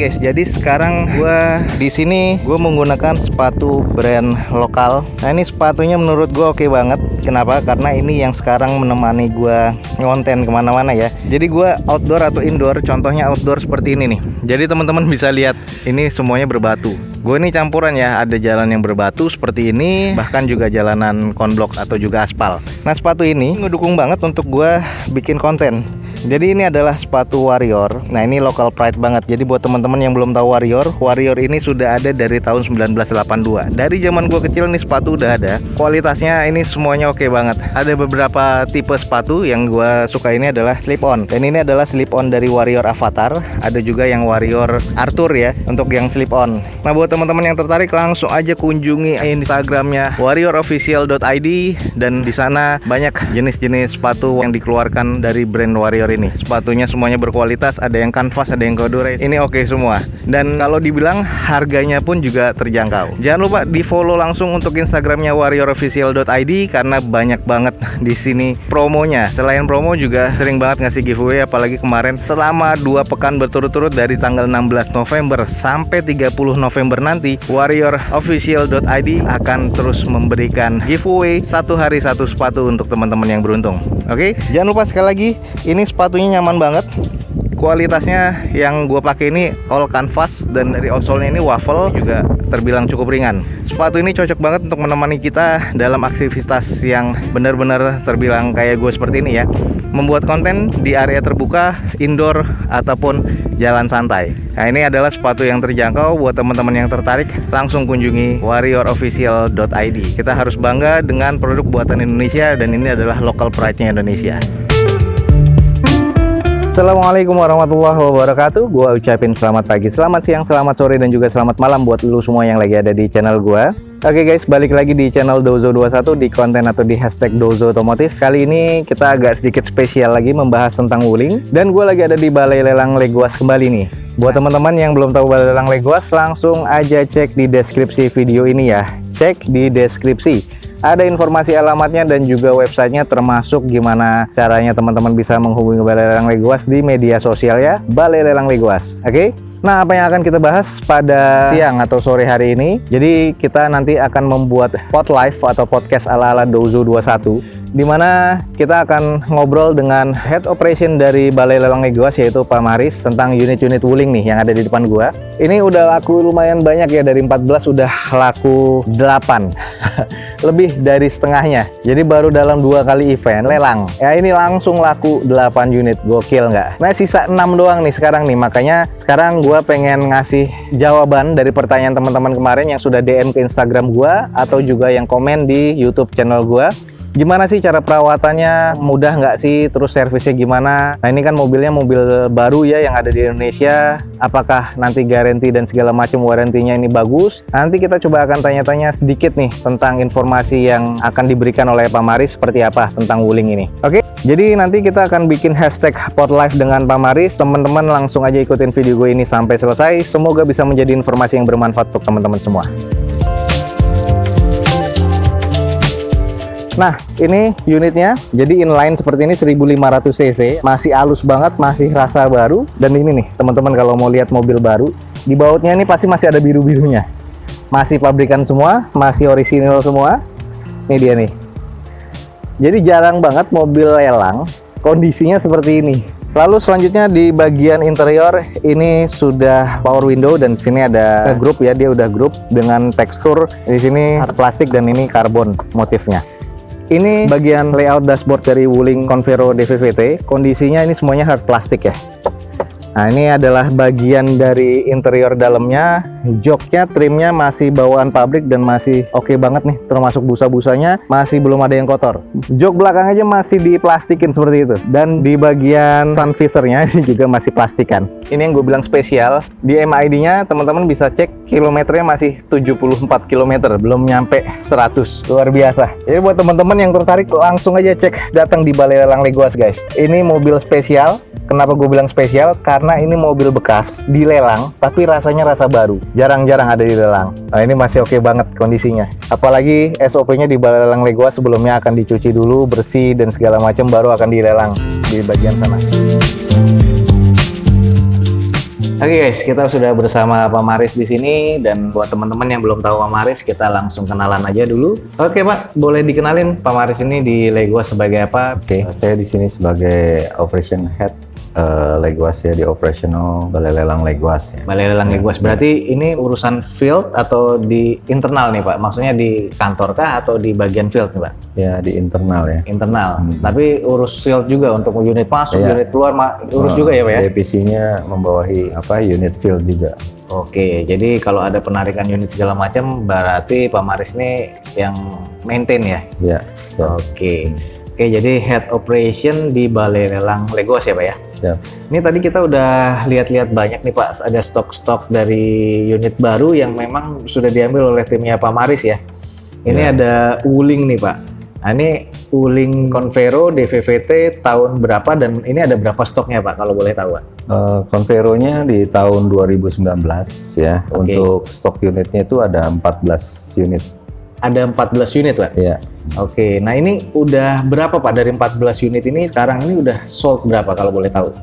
guys, jadi sekarang gua di sini menggunakan sepatu brand lokal. Nah, ini sepatunya menurut gua oke banget. Kenapa? Karena ini yang sekarang menemani gua ngonten kemana-mana ya. Jadi gua outdoor atau indoor, contohnya outdoor seperti ini nih. Jadi teman-teman bisa lihat, ini semuanya berbatu. Gue ini campuran ya, ada jalan yang berbatu seperti ini, bahkan juga jalanan konblok atau juga aspal. Nah, sepatu ini ngedukung banget untuk gue bikin konten. Jadi ini adalah sepatu Warrior. Nah, ini local pride banget. Jadi buat teman-teman yang belum tahu Warrior ini sudah ada dari tahun 1982. Dari zaman gue kecil nih sepatu udah ada. Kualitasnya ini semuanya oke banget. Ada beberapa tipe sepatu yang gue suka, ini adalah slip on. Dan ini adalah slip on dari Warrior Avatar. Ada juga yang Warrior Arthur ya, untuk yang slip on. Nah, buat teman-teman yang tertarik langsung aja kunjungi Instagramnya warriorofficial.id, dan di sana banyak jenis-jenis sepatu yang dikeluarkan dari brand Warrior ini. Sepatunya semuanya berkualitas, ada yang kanvas, ada yang corduroy. Ini oke semua. Dan kalau dibilang harganya pun juga terjangkau. Jangan lupa di-follow langsung untuk Instagramnya warriorofficial.id karena banyak banget di sini promonya. Selain promo juga sering banget ngasih giveaway, apalagi kemarin selama 2 pekan berturut-turut dari tanggal 16 November sampai 30 November nanti, warriorofficial.id akan terus memberikan giveaway 1 hari 1 sepatu untuk teman-teman yang beruntung. Oke, jangan lupa sekali lagi, ini sepatunya nyaman banget. Kualitasnya yang gue pakai ini all canvas, dan dari outsole-nya ini waffle, juga terbilang cukup ringan. Sepatu ini cocok banget untuk menemani kita dalam aktivitas yang benar-benar terbilang kayak gue seperti ini ya. Membuat konten di area terbuka, indoor, ataupun jalan santai. Nah, ini adalah sepatu yang terjangkau. Buat teman-teman yang tertarik, langsung kunjungi warriorofficial.id. Kita harus bangga dengan produk buatan Indonesia, dan ini adalah local pride-nya Indonesia. Assalamualaikum warahmatullahi wabarakatuh. Gua ucapin selamat pagi, selamat siang, selamat sore, dan juga selamat malam buat lu semua yang lagi ada di channel gua. Oke guys, balik lagi di channel Dozo21 di konten atau di hashtag Dozo Otomotif. Kali ini kita agak sedikit spesial lagi membahas tentang wuling, dan gue lagi ada di Balai Lelang Legoas kembali nih. Buat teman-teman yang belum tahu Balai Lelang Legoas, langsung aja cek di deskripsi video ini ya. Cek di deskripsi. Ada informasi alamatnya dan juga websitenya, termasuk gimana caranya teman-teman bisa menghubungi Balai Lelang Legoas di media sosial ya, Balai Lelang Legoas. Oke? Nah, apa yang akan kita bahas pada siang atau sore hari ini? Jadi kita nanti akan membuat pod live atau podcast ala-ala Dozo21, di mana kita akan ngobrol dengan head operation dari Balai Lelang Legoas, yaitu Pak Maris, tentang unit-unit wuling nih yang ada di depan gua. Ini udah laku lumayan banyak ya, dari 14 udah laku 8. Lebih dari setengahnya. Jadi baru dalam 2 kali event lelang ya, ini langsung laku 8 unit. Gokil nggak? Nah, sisa 6 doang nih sekarang nih. Makanya sekarang gua pengen ngasih jawaban dari pertanyaan teman-teman kemarin yang sudah DM ke Instagram gua atau juga yang komen di YouTube channel gua. Gimana sih cara perawatannya, mudah nggak sih, terus servisnya gimana? Nah, ini kan mobilnya mobil baru ya yang ada di Indonesia. Apakah nanti garansi dan segala macam warantinya ini bagus? Nanti kita coba akan tanya-tanya sedikit nih tentang informasi yang akan diberikan oleh Pak Maris seperti apa tentang wuling ini. Oke, jadi nanti kita akan bikin hashtag pod live dengan Pak Maris. Teman-teman langsung aja ikutin video gue ini sampai selesai. Semoga bisa menjadi informasi yang bermanfaat untuk teman-teman semua. Nah, ini unitnya. Jadi inline seperti ini 1500 cc, masih halus banget, masih rasa baru. Dan ini nih, teman-teman kalau mau lihat mobil baru, di bautnya ini pasti masih ada biru-birunya. Masih pabrikan semua, masih orisinil semua. Ini dia nih. Jadi jarang banget mobil lelang kondisinya seperti ini. Lalu selanjutnya di bagian interior ini sudah power window, dan di sini ada grup ya, dia udah grup dengan tekstur di sini hard plastik dan ini karbon motifnya. Ini bagian layout dashboard dari wuling Convero DVVT. Kondisinya ini semuanya hard plastik ya. Nah, ini adalah bagian dari interior dalamnya. Joknya, trimnya masih bawaan pabrik dan masih oke banget nih, termasuk busa-busanya masih belum ada yang kotor. Jok belakang aja masih diplastikin seperti itu. Dan di bagian sun visor-nya ini juga masih plastikan. Ini yang gue bilang spesial. Di MID-nya teman-teman bisa cek, kilometernya masih 74 km, belum nyampe 100. Luar biasa. Jadi buat teman-teman yang tertarik, langsung aja cek, datang di Balai Lelang Legoas guys. Ini mobil spesial. Kenapa gue bilang spesial? Karena ini mobil bekas dilelang, tapi rasanya rasa baru. Jarang-jarang ada di lelang. Nah, ini masih oke banget kondisinya. Apalagi SOP-nya di Balai Lelang Legoas sebelumnya akan dicuci dulu, bersih dan segala macam, baru akan dilelang di bagian sana. Oke guys, kita sudah bersama Pak Maris di sini, dan buat teman-teman yang belum tahu Pak Maris, kita langsung kenalan aja dulu. Oke Pak, boleh dikenalin Pak Maris ini di Legoas sebagai apa? Oke, saya di sini sebagai Operation Head Legoas ya, di operational Balai Lelang Legoas ya. Balai Lelang Legoas, berarti ini urusan field atau di internal nih Pak? Maksudnya di kantor kah atau di bagian field nih Pak? Ya, di internal ya. Internal, tapi urus field juga untuk unit masuk, Iya. unit keluar, urus juga ya Pak ya? Divisinya membawahi unit field juga. Oke, jadi kalau ada penarikan unit segala macam, berarti Pak Maris ini yang maintain ya? Ya. Ya. Oke, jadi head operation di Balai Lelang Legoas ya Pak ya? Ya. Ini tadi kita udah lihat-lihat banyak nih Pak, ada stok-stok dari unit baru yang memang sudah diambil oleh timnya Pak Maris ya. Ini ada Wuling nih Pak. Nah, ini Wuling Convero DVVT tahun berapa dan ini ada berapa stoknya Pak kalau boleh tahu Pak? Convero-nya di tahun 2019 ya. Oke. Untuk stok unitnya itu ada 14 unit. Ada 14 unit Pak? Ya. Oke, nah ini udah berapa Pak dari 14 unit ini sekarang ini udah sold berapa kalau boleh tahu?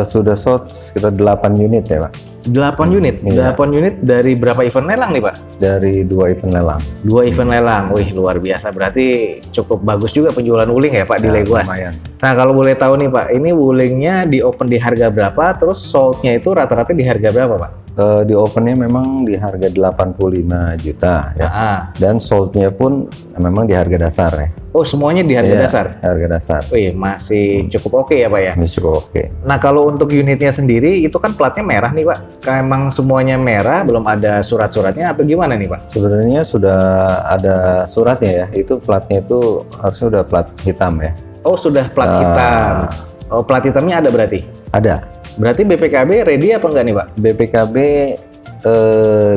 Sudah sold sekitar 8 unit ya Pak. 8 unit? Iya. 8 unit dari berapa event lelang nih Pak? Dari 2 event lelang. 2 event lelang, wih luar biasa, berarti cukup bagus juga penjualan Wuling ya Pak di Legoas. Lumayan. Nah kalau boleh tahu nih Pak, ini Wulingnya di open di harga berapa, terus soldnya itu rata-rata di harga berapa Pak? Di opennya memang di harga 85 juta ya. Ah. Dan soldnya pun memang di harga dasar ya. Oh semuanya di harga Iya, dasar? Harga dasar. Wih masih cukup oke ya Pak ya? Ini cukup oke. Nah kalau untuk unitnya sendiri itu kan platnya merah nih Pak, emang semuanya merah, belum ada surat-suratnya atau gimana nih Pak? Sebenarnya sudah ada suratnya ya. Itu platnya itu harusnya udah plat hitam ya. Oh sudah plat hitam. Oh plat hitamnya ada berarti? Ada. Berarti BPKB ready apa enggak nih Pak? BPKB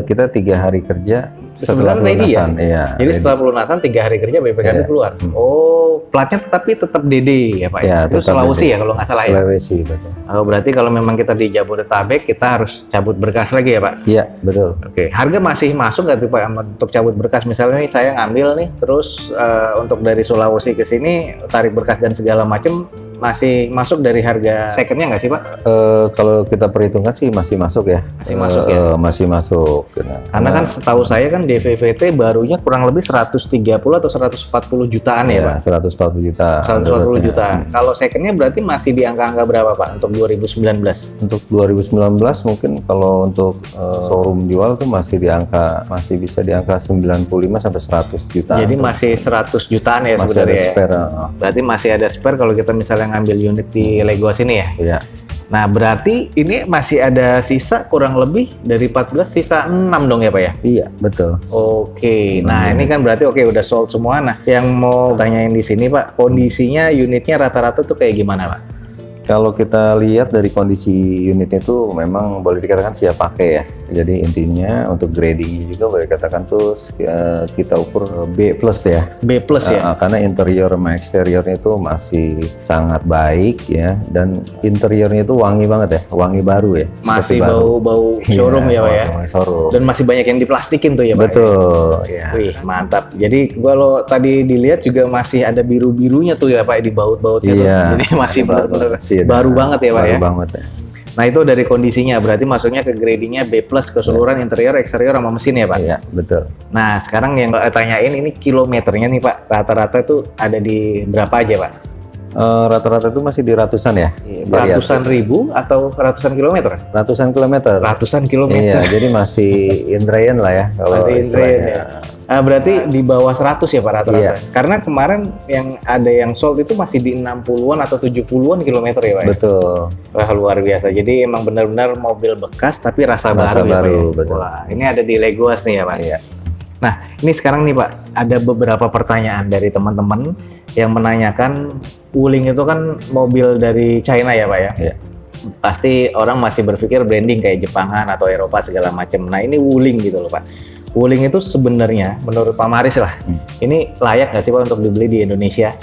kita 3 hari kerja setelah Sebenarnya ready ya? pelunasan. Iya, Jadi ready. setelah pelunasan 3 hari kerja BPKB Iya. keluar. Oh, platnya tetap DD ya Pak? Ya, Itu tetap Sulawesi DD. ya kalau nggak salah ya? Sulawesi betul. Oh, berarti kalau memang kita di Jabodetabek kita harus cabut berkas lagi ya Pak? Iya, betul. Oke, harga masih masuk nggak tuh Pak untuk cabut berkas? Misalnya nih saya ngambil nih, terus untuk dari Sulawesi ke sini tarik berkas dan segala macam masih masuk dari harga secondnya nggak sih Pak? Kalau kita perhitungkan sih masih masuk ya. Masih masuk ya? Masih masuk. Karena kan setahu saya kan DVVT barunya kurang lebih 130 atau 140 jutaan ya Pak? 140 juta. 140 juta. Kalau secondnya berarti masih di angka-angka berapa Pak untuk 2019? Untuk 2019 mungkin kalau untuk showroom jual tuh masih bisa di angka 95 sampai 100 juta. Jadi masih 100 jutaan ya masih ada sebenarnya ya? spare. Berarti masih ada spare kalau kita misalnya ngambil unit di Legoas ini ya? Iya. Nah berarti ini masih ada sisa kurang lebih dari 14 sisa 6 dong ya Pak ya? Iya, betul. Oke, nah ini kan berarti oke udah sold semua. Nah yang mau tanyain di sini Pak, kondisinya unitnya rata-rata tuh kayak gimana Pak? Kalau kita lihat dari kondisi unitnya itu memang boleh dikatakan siap pakai ya. Jadi intinya untuk gradingnya juga boleh dikatakan tuh kita ukur B+ ya. B+ ya? Karena interior sama eksteriornya itu masih sangat baik ya, dan interiornya itu wangi banget ya, wangi baru ya. Masih seperti baru. bau-bau showroom ya Pak ya? wangi showroom. Dan masih banyak yang diplastikin tuh ya Pak? Betul ya. Wih mantap. Jadi kalau tadi dilihat juga masih ada biru-birunya tuh ya Pak di baut-bautnya tuh. Iya. Jadi masih benar-benar Masih ada. baru banget ya Pak Baru ya? banget ya. Nah itu dari kondisinya, berarti masuknya ke gradingnya B+ keseluruhan interior, eksterior sama mesin ya Pak? Iya, betul. Nah sekarang yang tanyain ini kilometernya nih Pak, rata-rata itu ada di berapa aja Pak? Rata-rata itu masih di ratusan ya. Ratusan ribu atau ratusan kilometer? Ratusan kilometer. Ratusan kilometer. Iya, jadi masih in range lah ya. Kalau Masih in range istilahnya. ya. Nah, berarti di bawah 100 ya Pak rata-rata? Iya. Karena kemarin yang ada yang sold itu masih di 60-an atau 70-an kilometer ya Pak? Ya? Betul. Wah luar biasa. Jadi emang benar-benar mobil bekas tapi rasa Rasa baru ya Pak baru, ya? betul. Wah ini ada di Legoas nih ya Pak? Iya. Nah ini sekarang nih Pak, ada beberapa pertanyaan dari teman-teman yang menanyakan Wuling itu kan mobil dari China ya Pak ya? Iya. Pasti orang masih berpikir branding kayak Jepangan atau Eropa segala macam. Nah ini Wuling gitu loh Pak. Wuling itu sebenarnya menurut Pak Maris lah, ini layak nggak sih Pak untuk dibeli di Indonesia?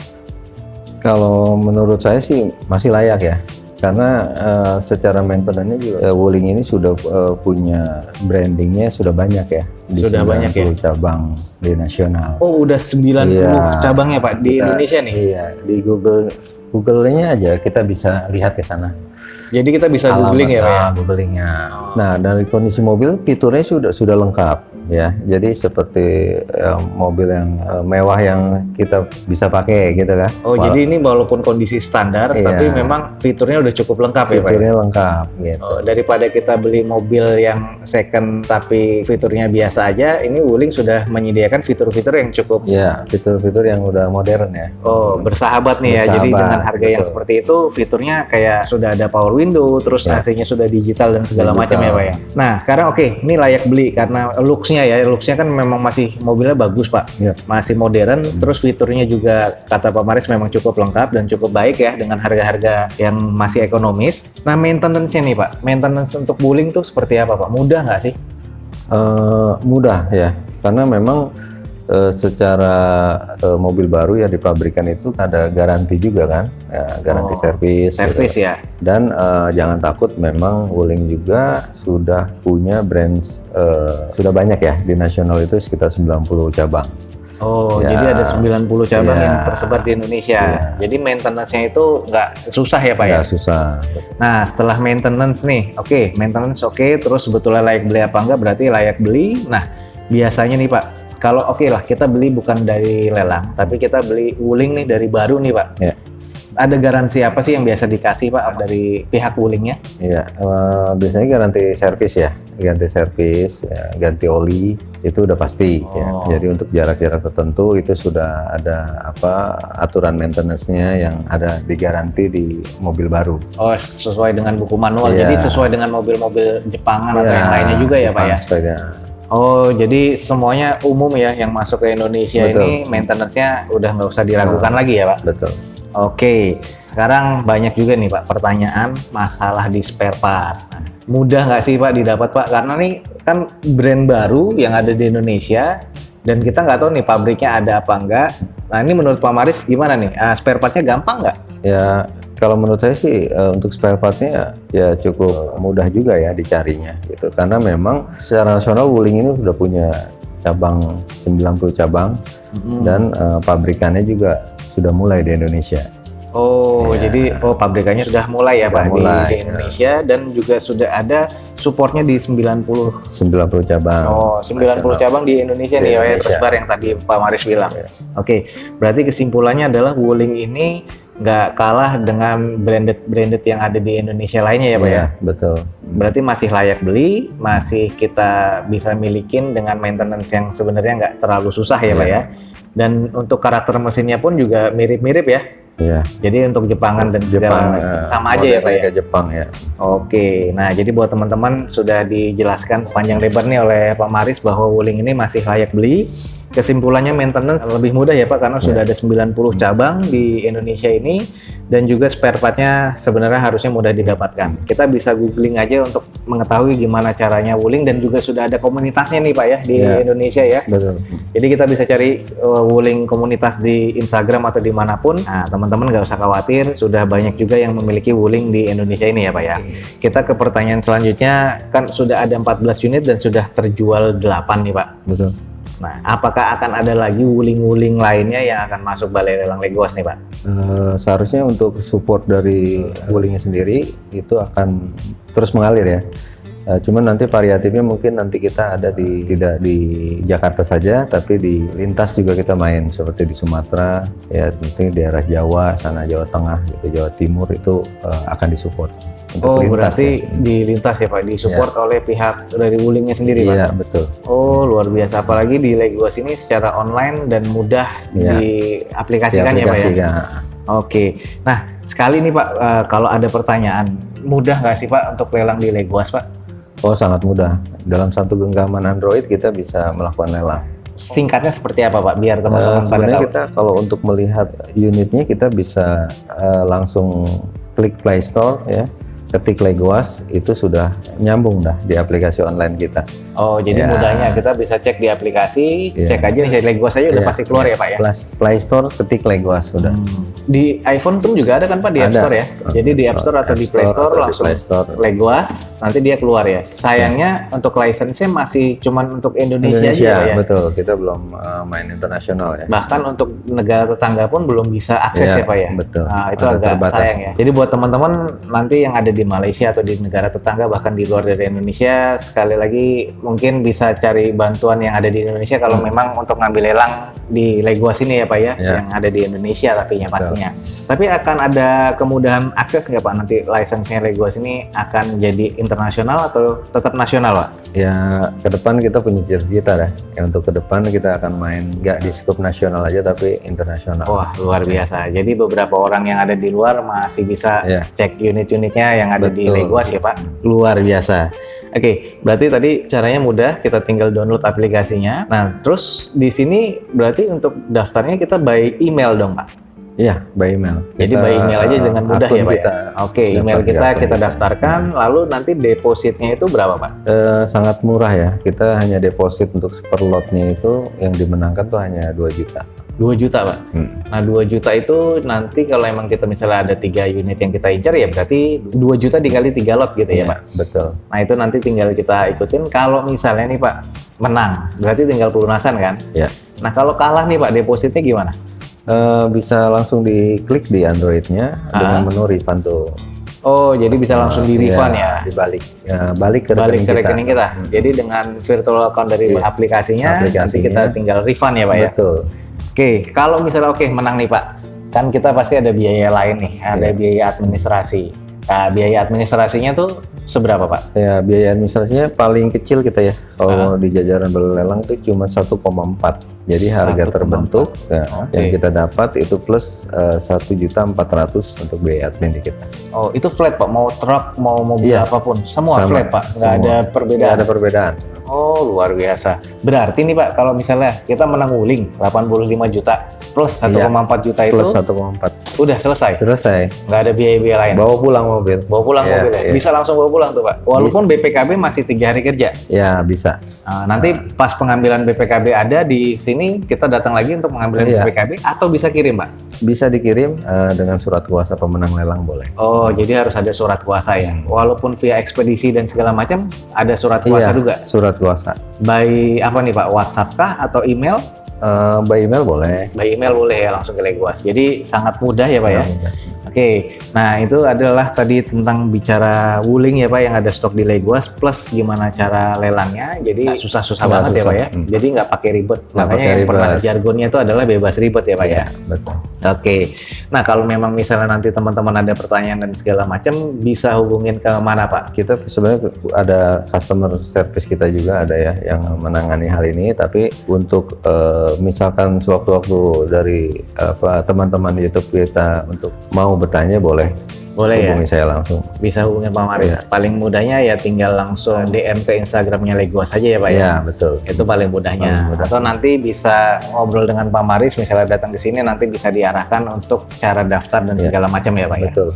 Kalau menurut saya sih masih layak ya. Karena secara maintenance-nya juga Wuling ini sudah punya brandingnya sudah banyak ya. Di Sudah banyak ya? 90 cabang di nasional. Oh udah 90 Iya. cabangnya Pak di Kita- Indonesia nih? Iya, di Google Google-nya aja kita bisa lihat ke sana. Jadi kita bisa googling ya Pak ya? Googlingnya. Nah, dari kondisi mobil fiturnya sudah lengkap ya. Jadi seperti mobil yang mewah yang kita bisa pakai gitu kan. Oh, jadi ini walaupun kondisi standar, Iya. tapi memang fiturnya udah cukup lengkap ya Pak ya? Fiturnya lengkap gitu. Oh, daripada kita beli mobil yang second tapi fiturnya biasa aja, ini Wuling sudah menyediakan fitur-fitur yang cukup Ya, fitur-fitur yang udah modern ya. bersahabat nih ya. Jadi Bersahabat, dengan harga yang betul. seperti itu, fiturnya kayak sudah ada power window, terus Ya. AC-nya sudah digital dan segala Digital. macam ya Pak ya. Nah, sekarang oke, ini layak beli karena looks-nya kan memang masih mobilnya bagus Pak. Ya. Masih modern, terus fiturnya juga kata Pak Maris memang cukup lengkap dan cukup baik ya dengan harga-harga yang masih ekonomis. Nah, maintenance-nya nih Pak, maintenance untuk Wuling tuh seperti apa Pak? Mudah nggak sih? Mudah ya, karena memang secara mobil baru ya di pabrikan itu ada garansi juga kan, ya, garansi servis. Servis gitu. ya. Dan jangan takut, memang Wuling juga sudah punya brand, sudah banyak ya di nasional itu sekitar 90 cabang. Oh, Ya. jadi ada 90 cabang Ya. yang tersebar di Indonesia. Ya. Jadi maintenance-nya itu nggak susah ya Pak ya? Nggak susah. Nah, setelah maintenance nih, maintenance oke, terus sebetulnya layak beli apa enggak, berarti layak beli. Nah, biasanya nih Pak, kalau oke lah kita beli bukan dari lelang, tapi kita beli Wuling nih dari baru nih Pak. Ya. Ada garansi apa sih yang biasa dikasih Pak dari pihak Wulingnya? Iya, biasanya garansi servis ya, ganti servis, ya, ganti oli itu udah pasti ya. Oh. Jadi untuk jarak-jarak tertentu itu sudah ada aturan maintenance-nya yang ada digaranti di mobil baru. Oh, sesuai dengan buku manual. Iya. Jadi sesuai dengan mobil-mobil Jepangan atau yang lainnya juga ya Pak ya? Sepeda. Oh, jadi semuanya umum ya yang masuk ke Indonesia. Betul. Ini maintenance-nya udah nggak usah diragukan lagi ya Pak? Betul. Oke, sekarang banyak juga nih Pak pertanyaan masalah di spare part. Nah, mudah nggak sih Pak didapat Pak? Karena nih kan brand baru yang ada di Indonesia dan kita nggak tahu nih pabriknya ada apa enggak. Nah, ini menurut Pak Maris gimana nih? Spare partnya gampang nggak? Ya, kalau menurut saya sih untuk spare part-nya ya cukup mudah juga ya dicarinya gitu. Karena memang secara nasional Wuling ini sudah punya cabang 90 cabang dan pabrikannya juga sudah mulai di Indonesia. Oh, jadi pabrikannya sudah mulai ya Pak mulai, di Indonesia dan juga sudah ada supportnya di 90. 90 cabang. Oh, 90 cabang di Indonesia Di nih ya, Indonesia. tersebar yang tadi Pak Maris bilang. Ya. Oke, berarti kesimpulannya adalah Wuling ini nggak kalah dengan branded yang ada di Indonesia lainnya ya Pak ya? Iya, betul. Berarti masih layak beli, masih kita bisa milikin dengan maintenance yang sebenarnya nggak terlalu susah ya Pak Iya. ya? Dan untuk karakter mesinnya pun juga mirip-mirip ya? Iya. Jadi untuk Jepangan dan segala sama aja ya Pak ya? Ke Jepang ya. Oke, nah jadi buat teman-teman sudah dijelaskan panjang lebar nih oleh Pak Maris bahwa Wuling ini masih layak beli. Kesimpulannya maintenance lebih mudah ya Pak karena sudah ada 90 cabang di Indonesia ini dan juga spare part-nya sebenarnya harusnya mudah didapatkan. Kita bisa googling aja untuk mengetahui gimana caranya Wuling dan juga sudah ada komunitasnya nih Pak ya di Ya. Indonesia ya. Betul. Jadi kita bisa cari Wuling komunitas di Instagram atau dimanapun. Nah teman-teman nggak usah khawatir, sudah banyak juga yang memiliki Wuling di Indonesia ini ya Pak ya. Kita ke pertanyaan selanjutnya, kan sudah ada 14 unit dan sudah terjual 8 nih Pak. Betul. Nah, apakah akan ada lagi Wuling-Wuling lainnya yang akan masuk Balai Lelang Legos nih Pak? Seharusnya untuk support dari Wulingnya sendiri itu akan terus mengalir ya. Cuman nanti variatifnya mungkin nanti kita ada tidak di Jakarta saja, tapi di lintas juga kita main seperti di Sumatera, ya mungkin di daerah Jawa, sana Jawa Tengah, gitu, Jawa Timur itu akan disupport. Oh, lintas, berarti ya. di lintas ya Pak, disupport oleh pihak dari Wulingnya sendiri Pak? Iya, betul. Oh, luar biasa. Apalagi di Legos ini secara online dan mudah Iya. diaplikasikan ya Pak ya? Diaplikasikan. Oke. Nah, sekali nih Pak, kalau ada pertanyaan, mudah nggak sih Pak untuk lelang di Legos Pak? Oh, sangat mudah. Dalam satu genggaman Android kita bisa melakukan lelang. Singkatnya seperti apa Pak? Biar teman-teman pada Sebenarnya tahu. kita kalau untuk melihat unitnya kita bisa langsung klik Play Store ya, ketik Legos itu sudah nyambung dah di aplikasi online kita. Oh, jadi Ya. mudahnya kita bisa cek di aplikasi, Ya. cek aja nih Legoas aja udah Ya, pasti keluar ya Pak ya. Play Store ketik Legoas sudah. Di iPhone pun juga ada kan Pak di App Ada. Store ya. Jadi di App Store atau di Play Store atau di langsung Play Store. Legoas, nanti dia keluar ya. Sayangnya untuk license-nya masih cuman untuk Indonesia aja ya. betul. Kita belum main internasional ya. Bahkan untuk negara tetangga pun belum bisa akses Ya, ya Pak ya. betul. Nah, itu Ada agak terbatas. sayang ya. Jadi buat teman-teman nanti yang ada di Malaysia atau di negara tetangga bahkan di luar dari Indonesia, sekali lagi mungkin bisa cari bantuan yang ada di Indonesia kalau memang untuk ngambil lelang di Legoas ini ya Pak ya, Ya. yang ada di Indonesia tapinya pastinya. Tapi akan ada kemudahan akses nggak Pak nanti license-nya Legoas ini akan jadi internasional atau tetap nasional Pak? Ya, ke depan kita punya cita-cita ya. Ya, untuk ke depan kita akan main nggak di skup nasional aja tapi internasional. Wah, luar biasa. Jadi beberapa orang yang ada di luar masih bisa Ya. cek unit-unitnya yang ada di Betul. Legoas ya Pak. Luar biasa. Oke, berarti tadi caranya mudah, kita tinggal download aplikasinya. Nah, terus di sini berarti untuk daftarnya kita by email dong Pak? Iya, by email. Jadi by email aja dengan mudah akun ya Pak kita ya? Oke, email dapat di akun kita daftarkan, lalu nanti depositnya itu berapa Pak? Sangat murah ya. Kita hanya deposit untuk per lotnya itu yang dimenangkan tuh hanya 2 juta. 2 juta Pak? Nah 2 juta itu nanti kalau emang kita misalnya ada 3 unit yang kita incar ya berarti 2 juta dikali 3 lot gitu ya Iya, Pak? betul. Nah itu nanti tinggal kita ikutin. Kalau misalnya nih Pak menang, berarti tinggal pelunasan kan? Ya. Nah kalau kalah nih Pak, depositnya gimana? Bisa langsung diklik di Android-nya dengan menu refund tuh. Oh jadi bisa langsung di refund ya? Dibalik. Ya, balik ke Balik ke rekening rekening kita. Jadi dengan virtual account dari Iya. aplikasinya, nanti Aplikasinya. kita tinggal refund ya Pak ya? Betul. Oke, kalau misalnya menang nih Pak, kan kita pasti ada biaya lain nih, ada Iya. biaya administrasi. Nah biaya administrasinya tuh seberapa Pak? Ya, biaya administrasinya paling kecil kita ya. Kalau di jajaran lelang itu cuma 1,4. Jadi harga 1,4. terbentuk ya, Oke. yang kita dapat itu plus 1.400.000 untuk biaya admin di kita. Oh itu flat Pak, mau truk, mau mobil Iya. apapun, semua Sama, flat Pak, nggak semua. ada Nggak perbedaan. ada perbedaan. Oh luar biasa. Berarti nih Pak, kalau misalnya kita menang wuling 85 juta plus 1,4 juta itu Plus 1,4. udah selesai, Selesai. nggak ada biaya-biaya lain. Bawa pulang mobil. Bawa pulang Iya, mobil ya? iya. Bisa langsung bawa pulang tuh Pak. Walaupun BPKB masih 3 hari kerja. Ya, bisa. Nah, nanti pas pengambilan BPKB ada di sini kita datang lagi untuk pengambilan Iya. BPKB atau bisa kirim Pak? Bisa dikirim dengan surat kuasa pemenang lelang boleh. Oh jadi harus ada surat kuasa ya. Walaupun via ekspedisi dan segala macam ada surat kuasa Iya, juga. surat kuasa. By apa nih Pak? WhatsApp kah atau email? By email boleh. By email boleh ya langsung ke Legoas. Jadi sangat mudah ya Pak ya. Mudah. Oke, nah itu adalah tadi tentang bicara wuling ya Pak yang ada stok di Legoas plus gimana cara lelangnya. Jadi nggak susah-susah Nggak banget ya susah. Pak ya. Jadi nggak pakai ribet. Nggak Makanya pakai yang pernah ribet. jargonnya itu adalah bebas ribet ya Pak ya. Betul. Oke, nah kalau memang misalnya nanti teman-teman ada pertanyaan dan segala macam bisa hubungin ke mana Pak? Kita sebenarnya ada customer service kita juga ada ya yang menangani hal ini. Tapi untuk misalkan sewaktu-waktu dari teman-teman YouTube kita untuk mau bertanya boleh. Boleh ya? Hubungi saya langsung. Bisa hubungin Pak Maris. Iya. Paling mudahnya ya tinggal langsung DM ke Instagramnya Legoas aja ya Pak ya? Iya, betul. Itu paling mudahnya. Paling mudah. Atau nanti bisa ngobrol dengan Pak Maris, misalnya datang ke sini nanti bisa diarahkan untuk cara daftar dan Iya. segala macam ya Pak ya. Betul.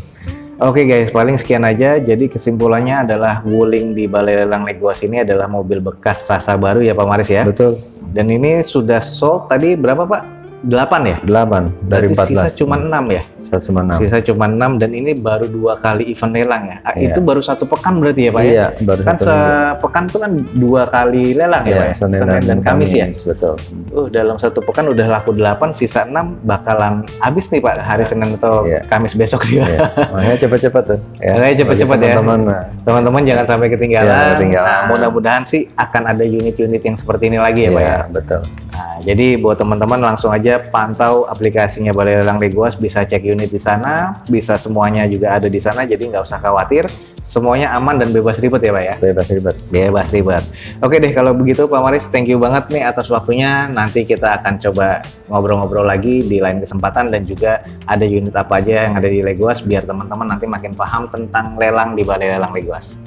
Oke guys, paling sekian aja. Jadi kesimpulannya adalah wuling di Balai Lelang Legoas ini adalah mobil bekas rasa baru ya Pak Maris ya. Betul. Dan ini sudah sold tadi berapa Pak? 8 ya? 8 dari Berarti 14. sisa cuma 6 ya? Cuma 6. Sisa cuma 6 dan ini baru 2 kali event lelang ya? Iya. Itu baru 1 pekan berarti ya Pak ya? Iya, baru Kan 1 minggu. sepekan tuh kan 2 kali lelang ya Pak ya? Senin dan Kamis ya? Betul. Dalam 1 pekan udah laku 8, sisa 6 bakalan habis nih Pak hari Senin atau Iya. Kamis besok dia. Ya, makanya cepet-cepet tuh. Makanya cepet-cepet Bagi ya. Teman-teman, nah, Teman-teman jangan sampai ketinggalan. Jangan ketinggalan. Nah, mudah-mudahan sih akan ada unit-unit yang seperti ini lagi ya Pak ya? iya, betul. Nah, jadi buat teman-teman langsung aja pantau aplikasinya Balai Lelang Legoas, bisa cek unit di sana, bisa semuanya juga ada di sana, jadi nggak usah khawatir, semuanya aman dan bebas ribet ya Pak ya? Bebas ribet. Bebas ribet. Oke deh kalau begitu Pak Maris, thank you banget nih atas waktunya. Nanti kita akan coba ngobrol-ngobrol lagi di lain kesempatan dan juga ada unit apa aja yang ada di Legoas biar teman-teman nanti makin paham tentang lelang di Balai Lelang Legoas.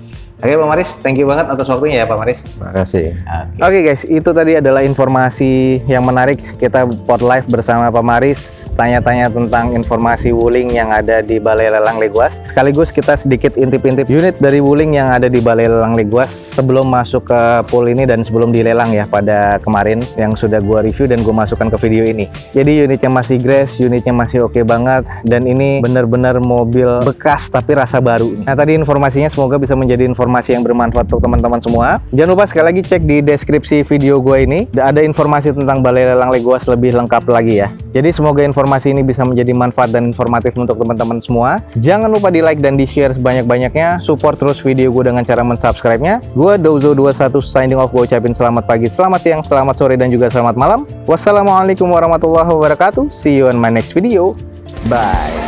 Oke Pak Maris, thank you banget atas waktunya ya Pak Maris. Makasih. Oke guys, itu tadi adalah informasi yang menarik. Kita pot live bersama Pak Maris tanya-tanya tentang informasi Wuling yang ada di Balai Lelang Leguas. Sekaligus kita sedikit intip-intip unit dari Wuling yang ada di Balai Lelang Leguas sebelum masuk ke pool ini dan sebelum dilelang ya pada kemarin yang sudah gua review dan gua masukkan ke video ini. Jadi unitnya masih grass, unitnya masih oke banget, dan ini benar-benar mobil bekas tapi rasa baru. Nah, tadi informasinya semoga bisa menjadi informasi yang bermanfaat untuk teman-teman semua. Jangan lupa sekali lagi cek di deskripsi video gua ini, ada informasi tentang Balai Lelang Leguas lebih lengkap lagi ya. Jadi semoga informasi ini bisa menjadi manfaat dan informatif untuk teman-teman semua. Jangan lupa di like dan di share sebanyak-banyaknya. Support terus video gue dengan cara mensubscribe-nya. Gue Dozo21 signing off. Gue ucapin selamat pagi, selamat siang, selamat sore, dan juga selamat malam. Wassalamualaikum warahmatullahi wabarakatuh. See you on my next video. Bye.